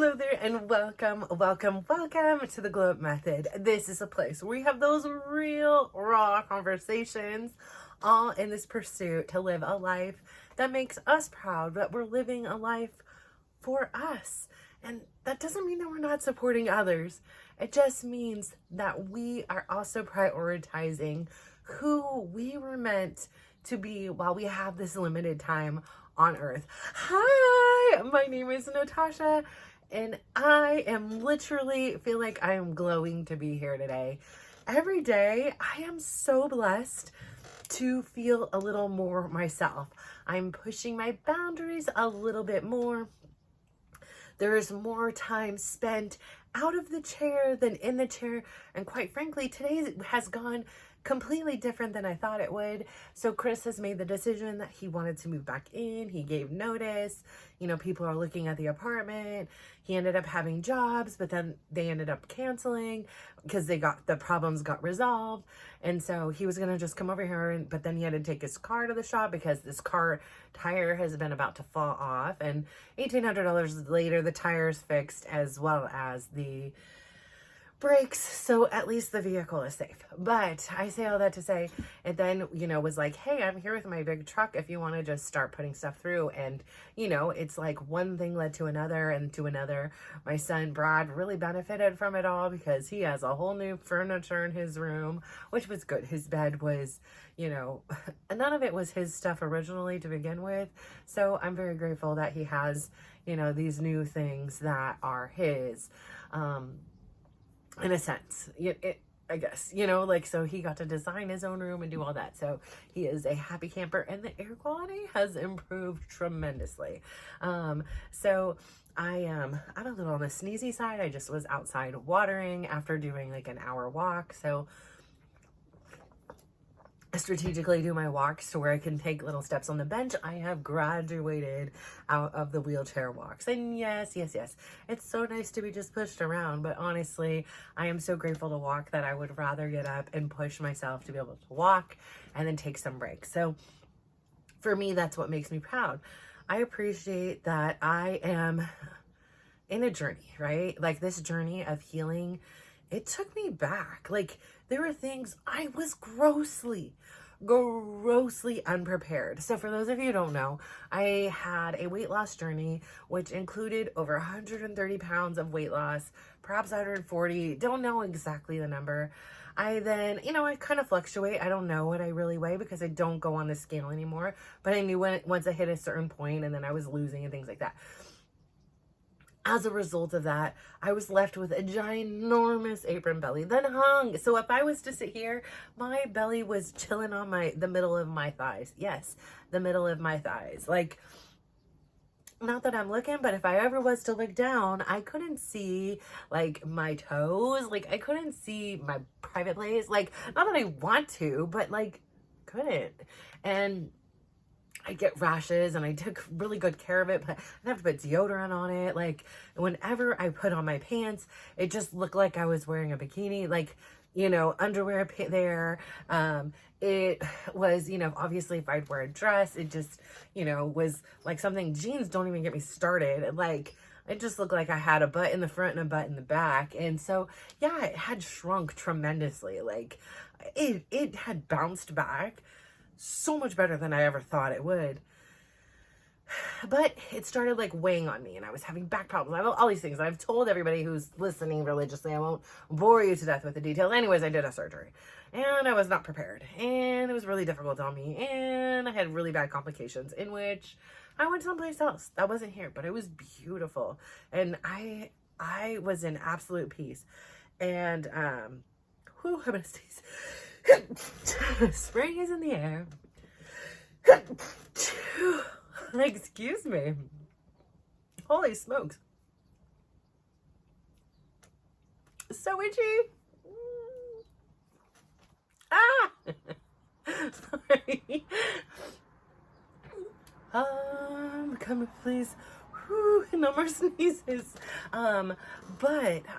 Hello there and welcome to the Glow Up Method. This is a place where we have those real raw conversations, all in this pursuit to live a life that makes us proud, that we're living a life for us. And that doesn't mean that we're not supporting others. It just means that we are also prioritizing who we were meant to be while we have this limited time on earth. Hi, my name is Natasha, and I am literally feel like I am glowing to be here today. Every day, I am so blessed to feel a little more myself. I'm pushing my boundaries a little bit more. There is more time spent out of the chair than in the chair. And quite frankly, today has gone completely different than I thought it would. So Chris has made the decision that he wanted to move back in. He gave notice. You know, people are looking at the apartment. He ended up having jobs, but then they ended up canceling because the problems got resolved. And so he was going to just come over here, but then he had to take his car to the shop because this car tire has been about to fall off. And $1,800 later, the tire's fixed as well as the brakes, so at least the vehicle is safe. But I say all that to say, it then, was like, hey, I'm here with my big truck if you want to just start putting stuff through. And, it's like one thing led to another and to another. My son, Brad, really benefited from it all because he has a whole new furniture in his room, which was good. His bed was, none of it was his stuff originally to begin with. So I'm very grateful that he has, these new things that are his, in a sense, I guess, so he got to design his own room and do all that. So he is a happy camper and the air quality has improved tremendously. So I'm a little on the sneezy side. I just was outside watering after doing like an hour walk. So I strategically do my walks to where I can take little steps on the bench. I have graduated out of the wheelchair walks. And yes, it's so nice to be just pushed around. But honestly, I am so grateful to walk that I would rather get up and push myself to be able to walk and then take some breaks. So for me, that's what makes me proud. I appreciate that I am in a journey, right? Like this journey of healing, it took me back. Like there were things I was grossly unprepared. So for those of you who don't know, I had a weight loss journey, which included over 130 pounds of weight loss, perhaps 140, don't know exactly the number. I then, I kind of fluctuate. I don't know what I really weigh because I don't go on the scale anymore, but I knew once I hit a certain point and then I was losing and things like that. As a result of that, I was left with a ginormous apron belly, then hung. So if I was to sit here, my belly was chilling on the middle of my thighs. Yes, the middle of my thighs. Like, not that I'm looking, but if I ever was to look down, I couldn't see like my toes. Like I couldn't see my private place. Like, not that I want to, but like couldn't. And I get rashes and I took really good care of it, but I have to put deodorant on it. Like whenever I put on my pants, it just looked like I was wearing a bikini, like, underwear there. It was, obviously if I'd wear a dress, it just, was like something. Jeans don't even get me started. Like it just looked like I had a butt in the front and a butt in the back. And so, yeah, it had shrunk tremendously. Like it had bounced back so much better than I ever thought it would. But it started like weighing on me and I was having back problems. I have all these things. I've told everybody who's listening religiously. I won't bore you to death with the details. Anyways, I did a surgery and I was not prepared and it was really difficult on me and I had really bad complications in which I went someplace else that wasn't here, but it was beautiful. And I was in absolute peace. And, I'm gonna sneeze. Spring is in the air. Excuse me. Holy smokes. So itchy. Ah! Sorry. Come on, please. Whew, no more sneezes. But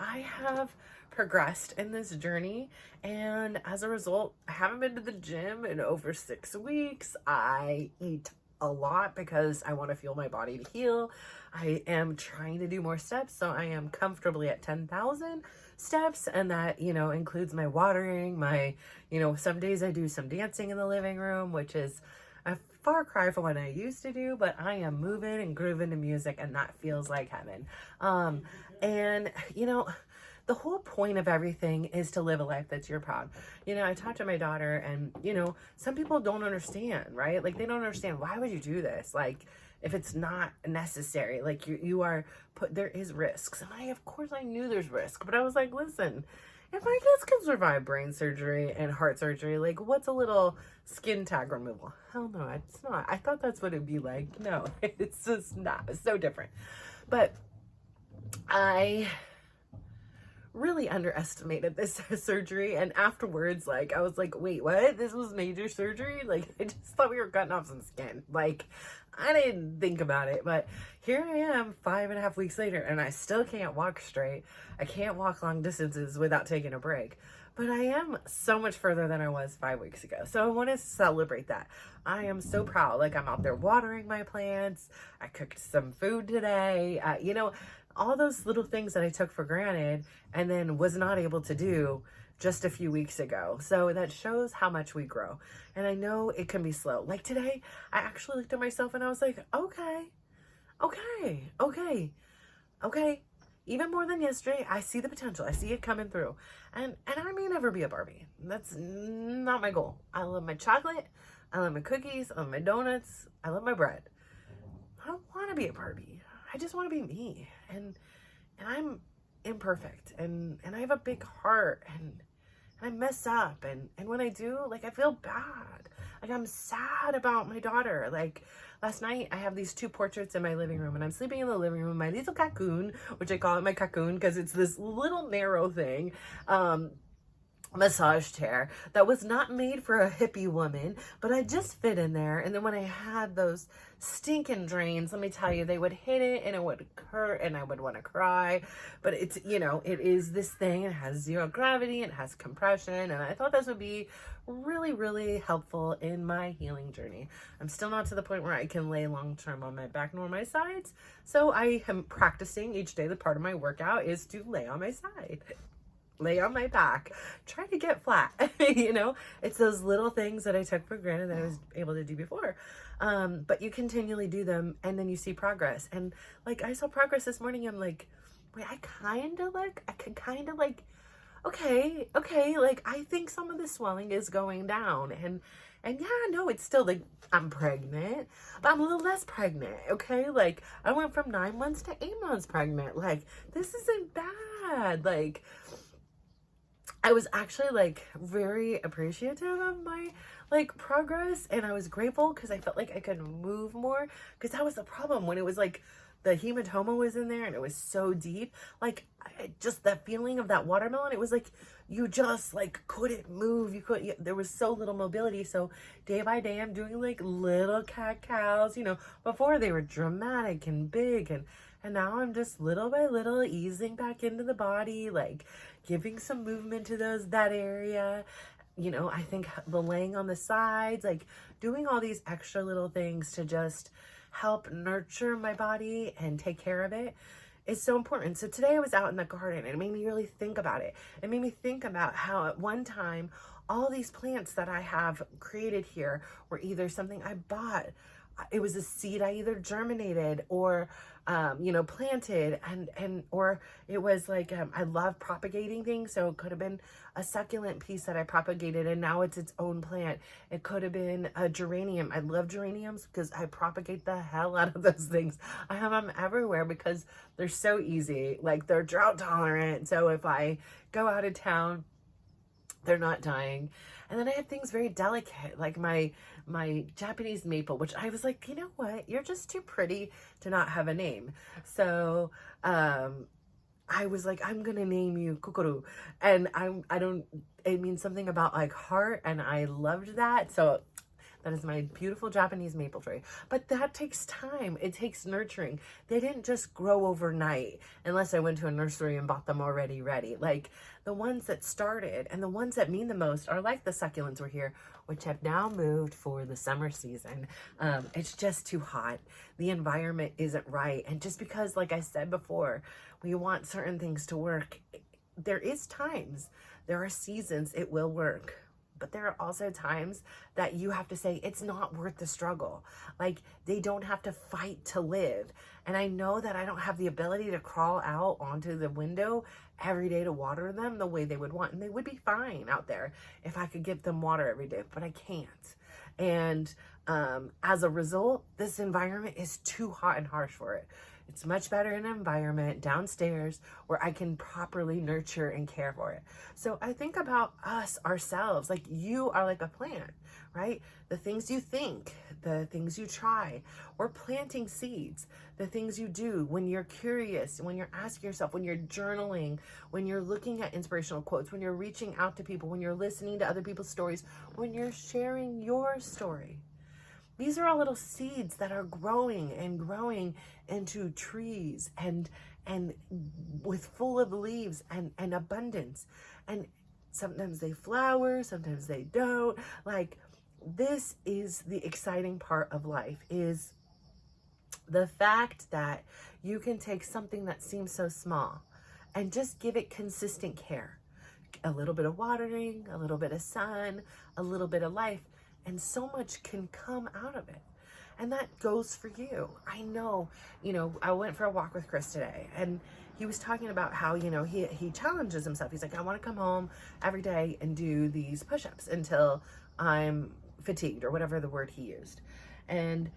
I have progressed in this journey, and as a result, I haven't been to the gym in over 6 weeks. I eat a lot because I want to feel my body to heal. I am trying to do more steps, so I am comfortably at 10,000 steps, and that, you know, includes my watering, my, you know, some days I do some dancing in the living room, which is a far cry from what I used to do, but I am moving and grooving to music, and that feels like heaven. And, you know, the whole point of everything is to live a life that's your proud. You know, I talked to my daughter, and, you know, some people don't understand, right? Like, they don't understand, why would you do this? Like, if it's not necessary, like you are put, there is risks. And of course I knew there's risk, but I was like, listen, if my kids can survive brain surgery and heart surgery, like, what's a little skin tag removal? Hell no, it's not. I thought that's what it'd be like. No, it's just not. It's so different. But I really underestimated this surgery, and afterwards, like, I was like, wait, what? This was major surgery? Like, I just thought we were cutting off some skin. Like, I didn't think about it, but here I am 5.5 weeks later, and I still can't walk straight. I can't walk long distances without taking a break, but I am so much further than I was 5 weeks ago. So I want to celebrate that. I am so proud. Like, I'm out there watering my plants. I cooked some food today. You know, all those little things that I took for granted and then was not able to do just a few weeks ago. So that shows how much we grow. And I know it can be slow. Like today, I actually looked at myself and I was like, okay. Even more than yesterday, I see the potential. I see it coming through. And I may never be a Barbie. That's not my goal. I love my chocolate. I love my cookies. I love my donuts. I love my bread. I don't want to be a Barbie. I just want to be me. And I'm imperfect. And I have a big heart. And I mess up. And when I do, like, I feel bad. Like, I'm sad about my daughter. Like, last night, I have these 2 portraits in my living room, and I'm sleeping in the living room in my little cocoon, which I call it my cocoon because it's this little narrow thing, massage chair that was not made for a hippie woman, but I just fit in there. And then when I had those stinking drains, let me tell you, they would hit it and it would hurt and I would want to cry. But it's, you know, it is this thing. It has 0 gravity. It has compression. And I thought this would be really, really helpful in my healing journey. I'm still not to the point where I can lay long term on my back nor my sides. So I am practicing each day. The part of my workout is to lay on my side. Lay on my back, try to get flat. You know, it's those little things that I took for granted that I was able to do before. But you continually do them and then you see progress. And like, I saw progress this morning. I'm like, wait, I could kind of like, okay. Like, I think some of the swelling is going down, and yeah, no, it's still like, I'm pregnant, but I'm a little less pregnant. Okay. Like, I went from 9 months to 8 months pregnant. Like, this isn't bad. Like, I was actually like very appreciative of my like progress, and I was grateful because I felt like I could move more, because that was the problem when it was like the hematoma was in there and it was so deep. Like, just that feeling of that watermelon, it was like you just like couldn't move. There was so little mobility. So day by day, I'm doing like little cat cows. You know, before they were dramatic and big, and now I'm just little by little easing back into the body, like giving some movement to that area. You know, I think the laying on the sides, like doing all these extra little things to just help nurture my body and take care of it is so important. So today I was out in the garden and it made me really think about it. It made me think about how at one time, all these plants that I have created here were either something I bought. It was a seed I either germinated or, you know, planted, or it was like, I love propagating things. So it could have been a succulent piece that I propagated and now it's its own plant. It could have been a geranium. I love geraniums because I propagate the hell out of those things. I have them everywhere because they're so easy. Like, they're drought tolerant. So if I go out of town, they're not dying. And then I have things very delicate, like my Japanese maple, which I was like, you know what? You're just too pretty to not have a name. So I was like, I'm going to name you Kokoro. And it means something about like heart. And I loved that. So That is my beautiful Japanese maple tree. But that takes time. It takes nurturing. They didn't just grow overnight unless I went to a nursery and bought them already ready. Like the ones that started and the ones that mean the most are like the succulents were here, which have now moved for the summer season. It's just too hot. The environment isn't right. And just because, like I said before, we want certain things to work, there is times, there are seasons it will work. But there are also times that you have to say it's not worth the struggle. Like they don't have to fight to live. And I know that I don't have the ability to crawl out onto the window every day to water them the way they would want. And they would be fine out there if I could give them water every day, but I can't. And as a result, this environment is too hot and harsh for it. It's much better in an environment downstairs where I can properly nurture and care for it. So I think about us, ourselves, like you are like a plant, right? The things you think, the things you try, or planting seeds, the things you do when you're curious, when you're asking yourself, when you're journaling, when you're looking at inspirational quotes, when you're reaching out to people, when you're listening to other people's stories, when you're sharing your story. These are all little seeds that are growing and growing into trees and with full of leaves and abundance. And sometimes they flower, sometimes they don't. Like this is the exciting part of life, is the fact that you can take something that seems so small and just give it consistent care. A little bit of watering, a little bit of sun, a little bit of life. And so much can come out of it. And that goes for you. I know, I went for a walk with Chris today and he was talking about how, he challenges himself. He's like, I want to come home every day and do these push-ups until I'm fatigued, or whatever the word he used. And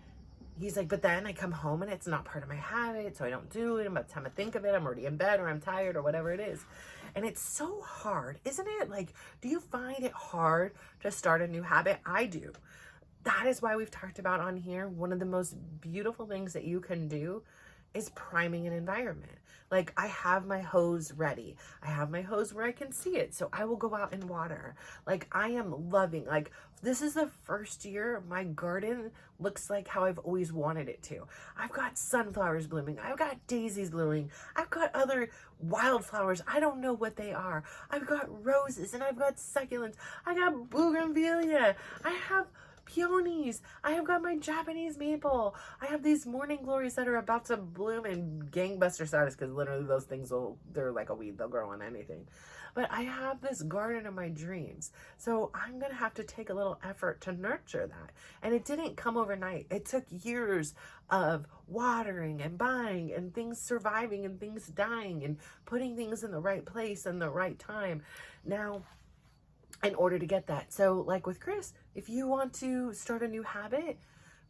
he's like, but then I come home and it's not part of my habit, so I don't do it. And by the time I think of it, I'm already in bed or I'm tired or whatever it is. And it's so hard, isn't it? Like, do you find it hard to start a new habit? I do. That is why we've talked about on here, one of the most beautiful things that you can do is priming an environment. Like I have my hose ready. I have my hose where I can see it. So I will go out and water. Like I am loving, like this is the first year my garden looks like how I've always wanted it to. I've got sunflowers blooming. I've got daisies blooming. I've got other wildflowers. I don't know what they are. I've got roses and I've got succulents. I got bougainvillea. I have peonies. I have got my Japanese maple. I have these morning glories that are about to bloom in gangbuster status, because literally those things they're like a weed. They'll grow on anything. But I have this garden of my dreams. So I'm going to have to take a little effort to nurture that. And it didn't come overnight. It took years of watering and buying and things surviving and things dying and putting things in the right place and the right time. Now, in order to get that. So like with Chris, if you want to start a new habit,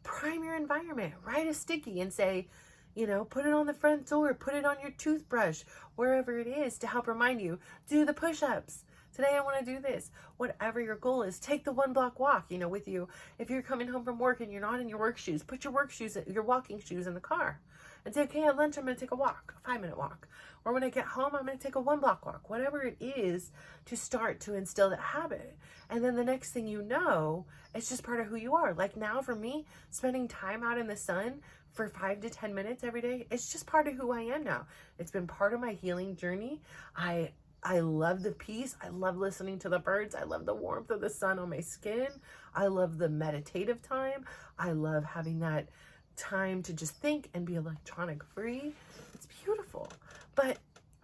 prime your environment, write a sticky and say, put it on the front door, put it on your toothbrush, wherever it is to help remind you, do the push-ups. Today I want to do this. Whatever your goal is, take the 1 block walk, with you. If you're coming home from work and you're not in your work shoes, put your work shoes, your walking shoes in the car. And say, okay, at lunch I'm going to take a walk, a 5-minute walk. Or when I get home, I'm going to take a 1 block walk. Whatever it is to start to instill that habit. And then the next thing you know, it's just part of who you are. Like now for me, spending time out in the sun for 5 to 10 minutes every day, it's just part of who I am now. It's been part of my healing journey. I love the peace. I love listening to the birds. I love the warmth of the sun on my skin. I love the meditative time. I love having that time to just think and be electronic free. It's beautiful. But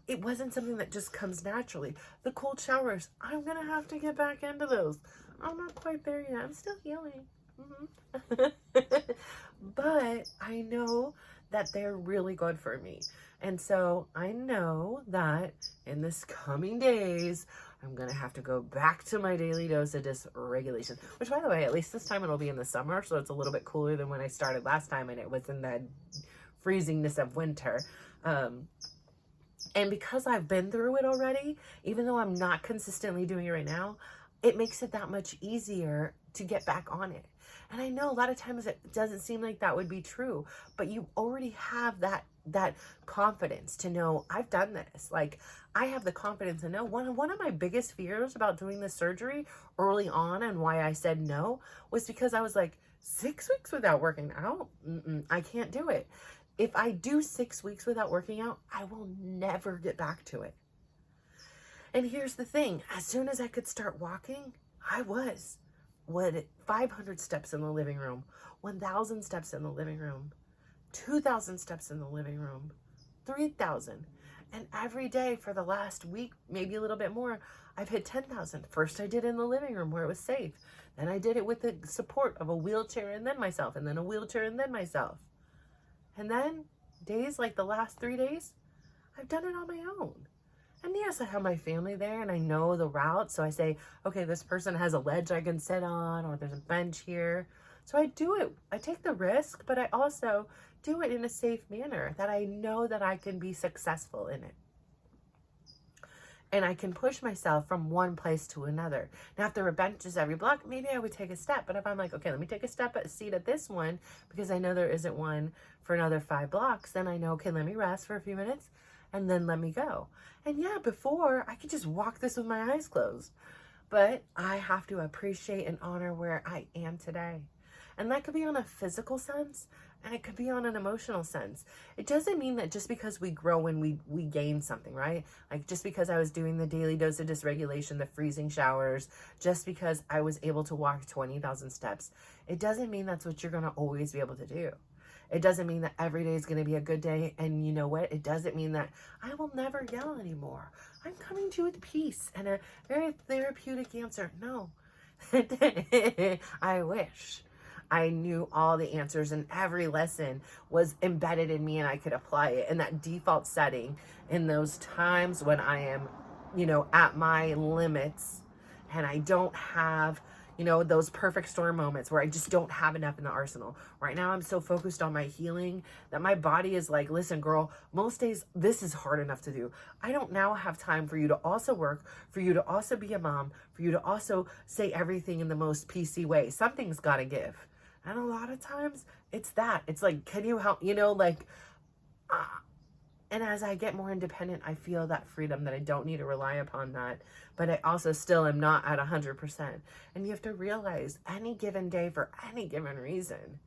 it wasn't something that just comes naturally. The cold showers, I'm going to have to get back into those. I'm not quite there yet. I'm still healing. But I know that they're really good for me. And so I know that in this coming days, I'm going to have to go back to my daily dose of dysregulation, which by the way, at least this time it'll be in the summer. So it's a little bit cooler than when I started last time and it was in the freezingness of winter. And because I've been through it already, even though I'm not consistently doing it right now, it makes it that much easier to get back on it. And I know a lot of times it doesn't seem like that would be true, but you already have that that confidence to know I've done this. Like, I have the confidence to know one of my biggest fears about doing this surgery early on, and why I said no, was because I was like, 6 weeks without working out? I can't do it. If I do 6 weeks without working out, I will never get back to it. And here's the thing, as soon as I could start walking, I was. 500 steps in the living room, 1,000 steps in the living room, 2,000 steps in the living room, 3,000. And every day for the last week, maybe a little bit more, I've hit 10,000. First I did in the living room where it was safe. Then I did it with the support of a wheelchair and then myself, and then a wheelchair and then myself. And then days like the last 3 days, I've done it on my own. And yes, I have my family there and I know the route. So I say, okay, this person has a ledge I can sit on, or there's a bench here. So I do it. I take the risk, but I also do it in a safe manner that I know that I can be successful in it. And I can push myself from one place to another. Now, if there were benches every block, maybe I would take a step. But if I'm like, okay, let me take a seat at this one, because I know there isn't one for another 5 blocks, then I know, okay, let me rest for a few minutes and then let me go. And yeah, before I could just walk this with my eyes closed. But I have to appreciate and honor where I am today. And that could be on a physical sense, and it could be on an emotional sense. It doesn't mean that just because we grow and we gain something, right? Like, just because I was doing the daily dose of dysregulation, the freezing showers, just because I was able to walk 20,000 steps, it doesn't mean that's what you're going to always be able to do. It doesn't mean that every day is going to be a good day. And you know what? It doesn't mean that I will never yell anymore. I'm coming to you with peace and a very therapeutic answer. No. I wish I knew all the answers and every lesson was embedded in me and I could apply it in that default setting in those times when I am, at my limits and I don't have, those perfect storm moments where I just don't have enough in the arsenal. Right now, I'm so focused on my healing that my body is like, listen, girl, most days this is hard enough to do. I don't now have time for you to also work, for you to also be a mom, for you to also say everything in the most PC way. Something's got to give. And a lot of times it's that. It's like, can you help, and as I get more independent, I feel that freedom that I don't need to rely upon that. But I also still am not at 100%. And you have to realize any given day for any given reason,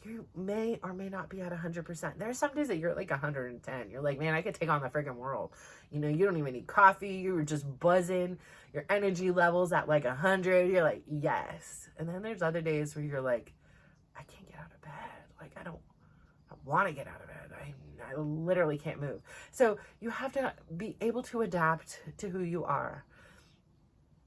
you may or may not be at 100%. There are some days that you're like 110. You're like, man, I could take on the freaking world. You don't even need coffee. You were just buzzing. Your energy level's at like 100. You're like, yes. And then there's other days where you're like, I can't get out of bed. Like, I don't want to get out of bed. I literally can't move. So you have to be able to adapt to who you are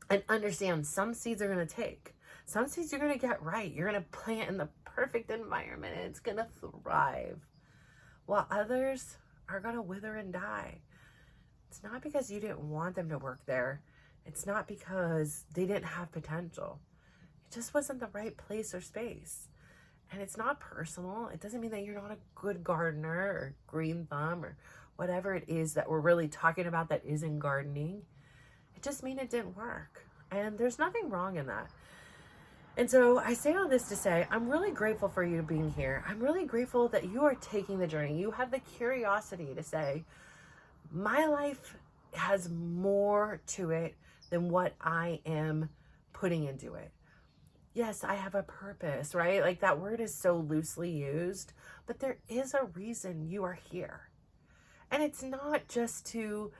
and understand some seeds are going to take. Some seeds you're going to get right. You're going to plant in the perfect environment and it's going to thrive. While others are going to wither and die. It's not because you didn't want them to work there. It's not because they didn't have potential. It just wasn't the right place or space. And it's not personal. It doesn't mean that you're not a good gardener or green thumb or whatever it is that we're really talking about that isn't gardening. It just means it didn't work. And there's nothing wrong in that. And so I say all this to say, I'm really grateful for you being here. I'm really grateful that you are taking the journey. You have the curiosity to say, my life has more to it than what I am putting into it. Yes, I have a purpose, right? Like, that word is so loosely used, but there is a reason you are here. And it's not just to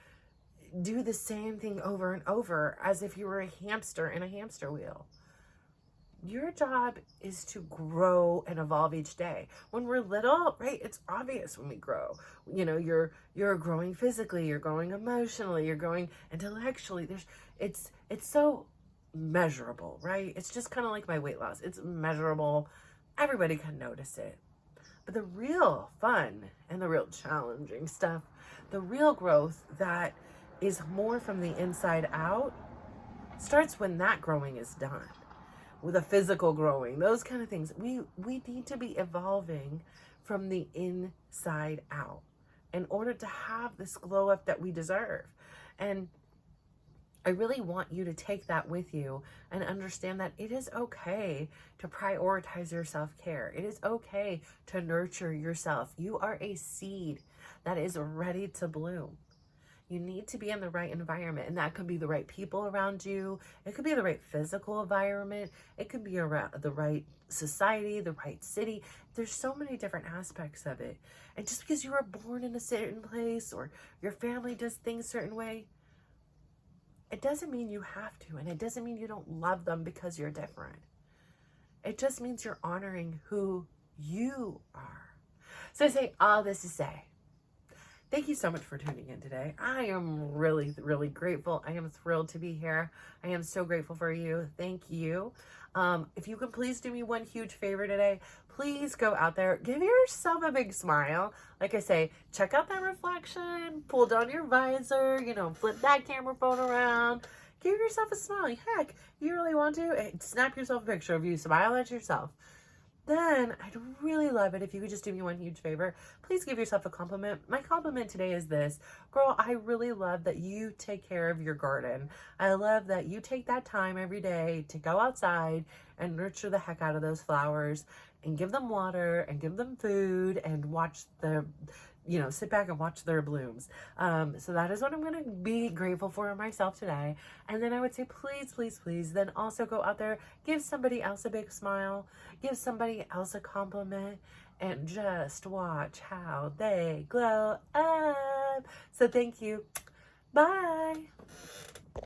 do the same thing over and over as if you were a hamster in a hamster wheel. Your job is to grow and evolve each day. When we're little, right, it's obvious when we grow. You're growing physically, you're growing emotionally, you're growing intellectually. It's so measurable, right? It's just kind of like my weight loss. It's measurable. Everybody can notice it. But the real fun and the real challenging stuff, the real growth that is more from the inside out, starts when that growing is done. With the physical growing, those kind of things. We need to be evolving from the inside out in order to have this glow up that we deserve. And I really want you to take that with you and understand that it is okay to prioritize your self-care. It is okay to nurture yourself. You are a seed that is ready to bloom. You need to be in the right environment, and that could be the right people around you. It could be the right physical environment. It could be around the right society, the right city. There's so many different aspects of it. And just because you were born in a certain place or your family does things a certain way, it doesn't mean you have to, and it doesn't mean you don't love them because you're different. It just means you're honoring who you are. So I say all this to say, thank you so much for tuning in today. I am really, really grateful. I am thrilled to be here. I am so grateful for you. Thank you. If you can please do me one huge favor today, please go out there, give yourself a big smile. Like I say, check out that reflection, pull down your visor, flip that camera phone around, give yourself a smile. Heck, you really want to, snap yourself a picture of you, smile at yourself. Then I'd really love it if you could just do me one huge favor. Please give yourself a compliment. My compliment today is this. Girl, I really love that you take care of your garden. I love that you take that time every day to go outside and nurture the heck out of those flowers and give them water and give them food and watch sit back and watch their blooms. So that is what I'm going to be grateful for myself today. And then I would say, please, please, please, then also go out there, give somebody else a big smile, give somebody else a compliment, and just watch how they glow up. So thank you. Bye.